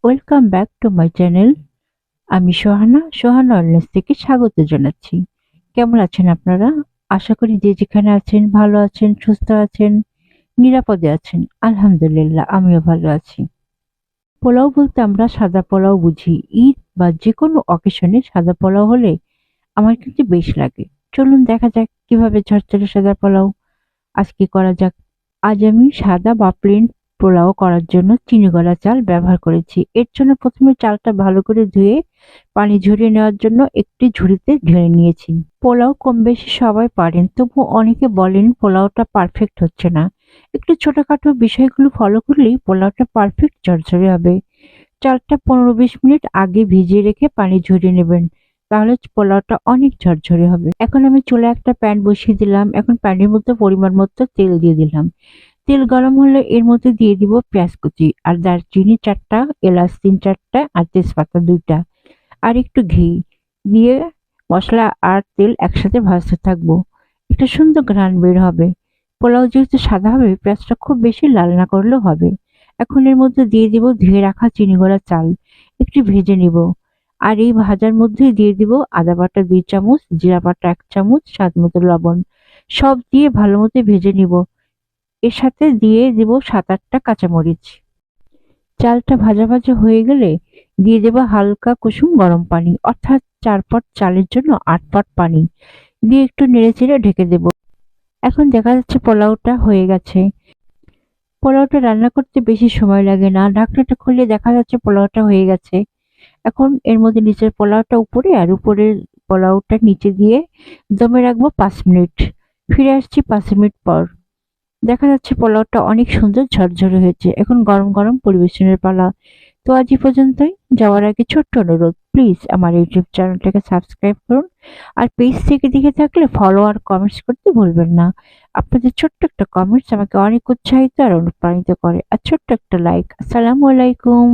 Welcome back to my channel. আমি Sohana wellness থেকে স্বাগত জানাচ্ছি। কেমন আছেন আপনারা? আশা করি যে যেখানে আছেন ভালো আছেন, সুস্থ আছেন, নিরাপদে আছেন। আলহামদুলিল্লাহ আমিও ভালো আছি। পোলাও বলতে আমরা সাদা পোলাও বুঝি। ঈদ বা যেকোনো অকেশনে সাদা পোলাও হলে আমার কিন্তু বেশ লাগে। চলুন দেখা যাক কিভাবে ঝরঝরে সাদা পোলাও আজকে করা যাক। আজ আমি সাদা বা প্লেন পোলাও করার জন্য চিনি গলা চাল ব্যবহার করেছি। এর জন্য প্রথমে চালটা ভালো করে ধুয়ে পানি ঝরিয়ে নেওয়ার জন্য একটি ঝুড়িতে ঢেলে নিয়েছি। পোলাও কম বেশি সবাই পারেন, তবু অনেকে বলেন পোলাওটা পারফেক্ট হচ্ছে না। একটু ছোটখাটো বিষয়গুলো ফলো করলেই পোলাওটা পারফেক্ট ঝরঝরে হবে। চালটা 15-20 মিনিট আগে ভিজিয়ে রেখে পানি ঝরিয়ে নেবেন, তাহলে পোলাওটা অনেক ঝরঝরে হবে। এখন আমি চুলায় একটা প্যান বসিয়ে দিলাম। এখন প্যানের মধ্যে পরিমাণ মতো তেল দিয়ে দিলাম। তেল গরম হলে এর মধ্যে দিয়ে দিব পেঁয়াজ কুচি আর দারচিনি 4টা, এলাচ 3-4টা আর তেজপাতা 2টা আর একটু ঘি দিয়ে মশলা আর তেল একসাথে ভাজতে থাকবো। একটা সুন্দর ঘ্রাণ বের হবে। পোলাও যেহেতু সাদা হবে, পেঁয়াজটা খুব বেশি লাল না করলেও হবে। এখন এর মধ্যে দিয়ে দিব ধুয়ে রাখা চিনি গুঁড়া চাল, একটু ভেজে নিব। আর এই ভাজার মধ্যেই দিয়ে দিব আদা বাটা 2 চামচ, জিরা বাটা 1 চামচ, স্বাদ মতো লবণ। সব দিয়ে ভালো মতো ভেজে নিব। এর সাথে দিয়ে দিব 7-8টা কাঁচামরিচ। চালটা ভাজা ভাজা হয়ে গেলে দিয়ে দেব হালকা কুসুম গরম পানি, অর্থাৎ 4 পট চালের জন্য 8 পট পানি দিয়ে একটু নেড়েচেড়ে ঢেকে দেব। এখন দেখা যাচ্ছে পোলাওটা হয়ে গেছে। পোলাওটা রান্না করতে বেশি সময় লাগে না। ঢাকনাটা খুলে দেখা যাচ্ছে পোলাওটা হয়ে গেছে। এখন এর মধ্যে নিচের পোলাওটা উপরে আর উপরের পোলাওটা নিচে দিয়ে দমে রাখবো 5 মিনিট। ফিরে আসছি 5 মিনিট পর। দেখা যাচ্ছে পোলাওটা অনেক সুন্দর ঝরঝরে হয়েছে। এখন গরম গরম পরিবেশনের পালা। তো আজ এই পর্যন্তই। যাওয়ার আগে ছোট্ট অনুরোধ, প্লিজ আমার ইউটিউব চ্যানেলটাকে সাবস্ক্রাইব করুন। আর পেজ থেকে দেখে থাকলে ফলো আর কমেন্টস করতে ভুলবেন না। আপনাদের ছোট্ট একটা কমেন্টস আমাকে অনেক উৎসাহিত আর অনুপ্রাণিত করে। আর ছোট্ট একটা লাইক। আসসালামু আলাইকুম।